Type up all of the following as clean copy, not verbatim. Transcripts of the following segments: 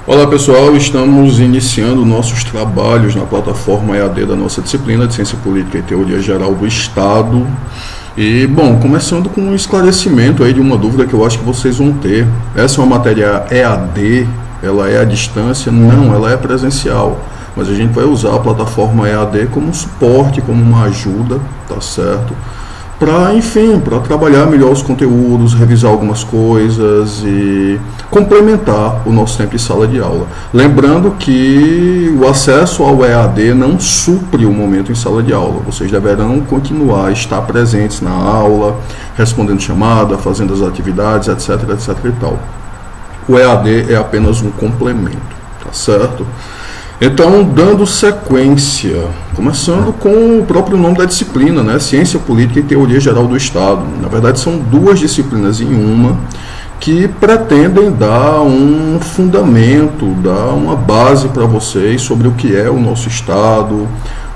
Olá pessoal, estamos iniciando nossos trabalhos na plataforma EAD da nossa disciplina de Ciência Política e Teoria Geral do Estado. E, bom, começando com um esclarecimento aí de uma dúvida que eu acho que vocês vão ter. Essa é uma matéria EAD, ela é à distância? Não, ela é presencial. Mas a gente vai usar a plataforma EAD como um suporte, como uma ajuda, tá certo? Para trabalhar melhor os conteúdos, revisar algumas coisas e complementar o nosso tempo de sala de aula. Lembrando que o acesso ao EAD não supre o momento em sala de aula. Vocês deverão continuar a estar presentes na aula, respondendo chamada, fazendo as atividades, etc, etc e tal. O EAD é apenas um complemento, tá certo? Então, dando sequência, começando com o próprio nome da disciplina, né? Ciência Política e Teoria Geral do Estado. Na verdade, são duas disciplinas em uma que pretendem dar um fundamento, dar uma base para vocês sobre o que é o nosso Estado,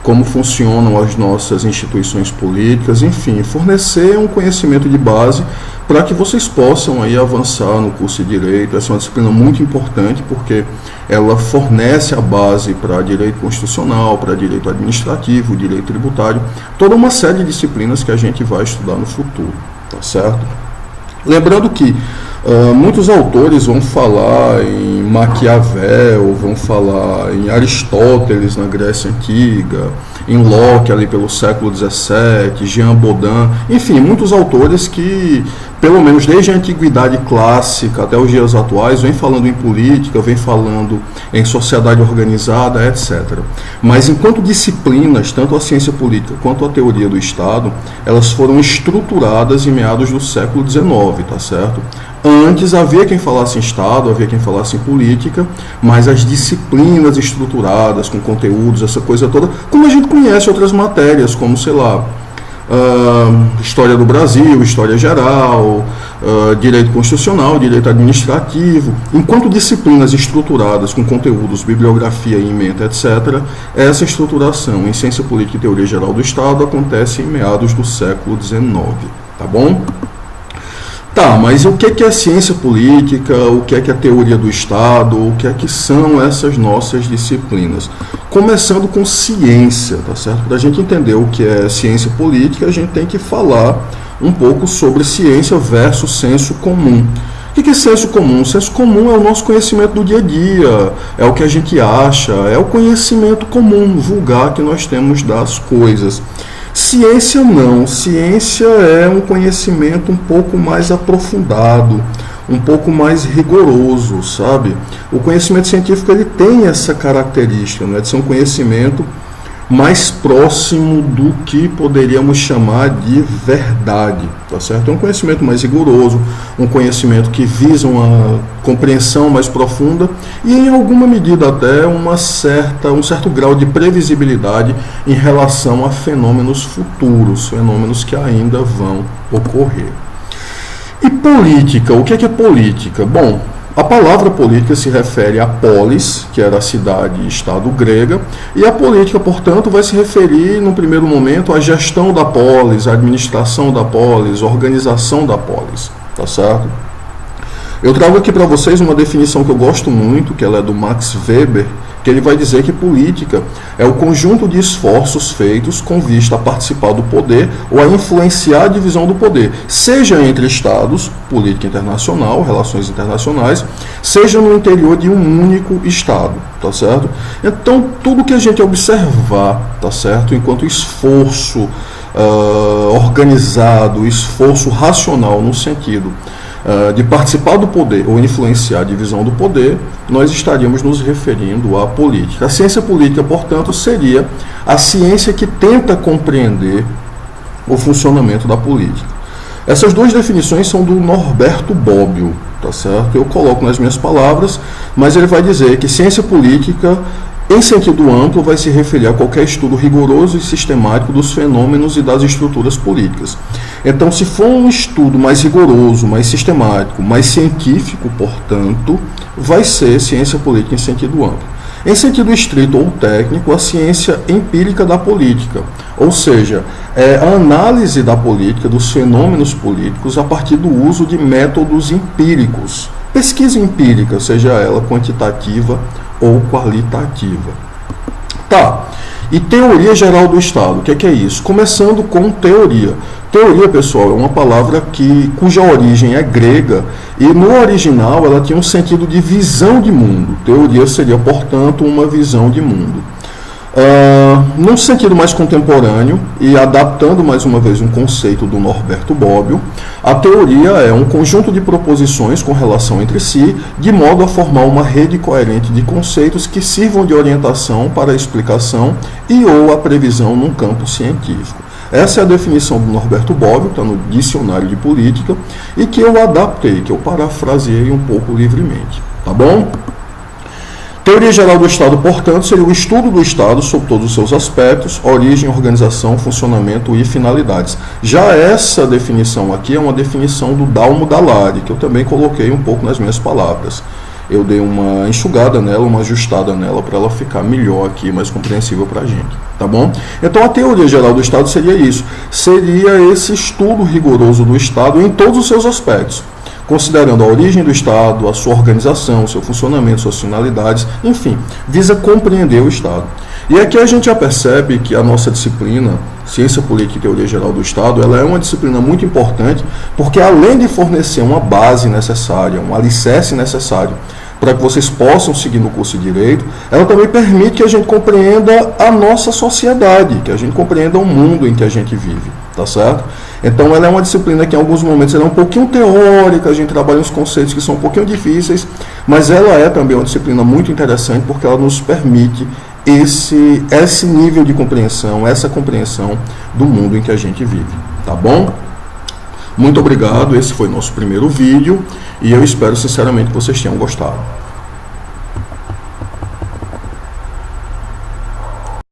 como funcionam as nossas instituições políticas, enfim, fornecer um conhecimento de base para que vocês possam aí avançar no curso de Direito. Essa é uma disciplina muito importante porque ela fornece a base para Direito Constitucional, para Direito Administrativo, Direito Tributário, toda uma série de disciplinas que a gente vai estudar no futuro, tá certo? Lembrando que muitos autores vão falar em Maquiavel, vão falar em Aristóteles na Grécia Antiga, em Locke ali pelo século XVII, Jean Bodin, enfim, muitos autores que, pelo menos desde a antiguidade clássica até os dias atuais, vem falando em política, vem falando em sociedade organizada, etc. Mas enquanto disciplinas, tanto a ciência política quanto a teoria do Estado, elas foram estruturadas em meados do século XIX, tá certo? Antes havia quem falasse em Estado, havia quem falasse em política, mas as disciplinas estruturadas, com conteúdos, essa coisa toda, como a gente conhece outras matérias, como, sei lá, História do Brasil, História Geral, Direito Constitucional, Direito Administrativo, enquanto disciplinas estruturadas com conteúdos, bibliografia, ementa, etc., essa estruturação em Ciência Política e Teoria Geral do Estado acontece em meados do século XIX, tá bom? Tá, mas o que é ciência política, o que é teoria do Estado, o que são essas nossas disciplinas? Começando com ciência, tá certo? Para a gente entender o que é ciência política, a gente tem que falar um pouco sobre ciência versus senso comum. O que é senso comum? Senso comum é o nosso conhecimento do dia a dia, é o que a gente acha, é o conhecimento comum, vulgar que nós temos das coisas. Ciência não, ciência é um conhecimento um pouco mais aprofundado, um pouco mais rigoroso, sabe? O conhecimento científico ele tem essa característica, né, de ser um conhecimento mais próximo do que poderíamos chamar de verdade, tá certo? É um conhecimento mais rigoroso, um conhecimento que visa uma compreensão mais profunda e, em alguma medida, até um certo grau de previsibilidade em relação a fenômenos futuros, fenômenos que ainda vão ocorrer. E política, o que é política? Bom, a palavra política se refere a polis, que era a cidade e estado grega, e a política, portanto, vai se referir, no primeiro momento, à gestão da polis, à administração da polis, organização da polis, tá certo? Eu trago aqui para vocês uma definição que eu gosto muito, que ela é do Max Weber, que ele vai dizer que política é o conjunto de esforços feitos com vista a participar do poder ou a influenciar a divisão do poder, seja entre estados, política internacional, relações internacionais, seja no interior de um único estado, tá certo? Então, tudo que a gente observar, tá certo, enquanto esforço organizado, esforço racional no sentido de participar do poder ou influenciar a divisão do poder, nós estaríamos nos referindo à política. A ciência política, portanto, seria a ciência que tenta compreender o funcionamento da política. Essas duas definições são do Norberto Bobbio, tá certo? Eu coloco nas minhas palavras, mas ele vai dizer que ciência política, em sentido amplo, vai se referir a qualquer estudo rigoroso e sistemático dos fenômenos e das estruturas políticas. Então, se for um estudo mais rigoroso, mais sistemático, mais científico, portanto, vai ser ciência política em sentido amplo. Em sentido estrito ou técnico, a ciência empírica da política, ou seja, a análise da política, dos fenômenos políticos, a partir do uso de métodos empíricos, pesquisa empírica, seja ela quantitativa ou qualitativa. Tá, e teoria geral do Estado, o que é isso? Começando com teoria. Teoria, pessoal, é uma palavra cuja origem é grega e no original ela tinha um sentido de visão de mundo. Teoria seria, portanto, uma visão de mundo. Num sentido mais contemporâneo e adaptando mais uma vez um conceito do Norberto Bobbio, a teoria é um conjunto de proposições com relação entre si, de modo a formar uma rede coerente de conceitos que sirvam de orientação para a explicação e ou a previsão num campo científico. Essa é a definição do Norberto Bobbio, está no Dicionário de Política, e que eu adaptei, que eu parafraseei um pouco livremente, tá bom? Teoria geral do Estado, portanto, seria o estudo do Estado sob todos os seus aspectos, origem, organização, funcionamento e finalidades. Já essa definição aqui é uma definição do Dalmo Dallari, que eu também coloquei um pouco nas minhas palavras. Eu dei uma enxugada nela, uma ajustada nela, para ela ficar melhor aqui, mais compreensível para a gente, tá bom? Então, a teoria geral do Estado seria isso, seria esse estudo rigoroso do Estado em todos os seus aspectos, considerando a origem do Estado, a sua organização, seu funcionamento, suas finalidades, enfim, visa compreender o Estado. E aqui a gente já percebe que a nossa disciplina, Ciência Política e Teoria Geral do Estado, ela é uma disciplina muito importante, porque além de fornecer uma base necessária, um alicerce necessário para que vocês possam seguir no curso de Direito, ela também permite que a gente compreenda a nossa sociedade, que a gente compreenda o mundo em que a gente vive, tá certo? Então ela é uma disciplina que em alguns momentos ela é um pouquinho teórica, a gente trabalha uns conceitos que são um pouquinho difíceis, mas ela é também uma disciplina muito interessante porque ela nos permite esse nível de compreensão, essa compreensão do mundo em que a gente vive, tá bom? Muito obrigado, esse foi nosso primeiro vídeo e eu espero sinceramente que vocês tenham gostado.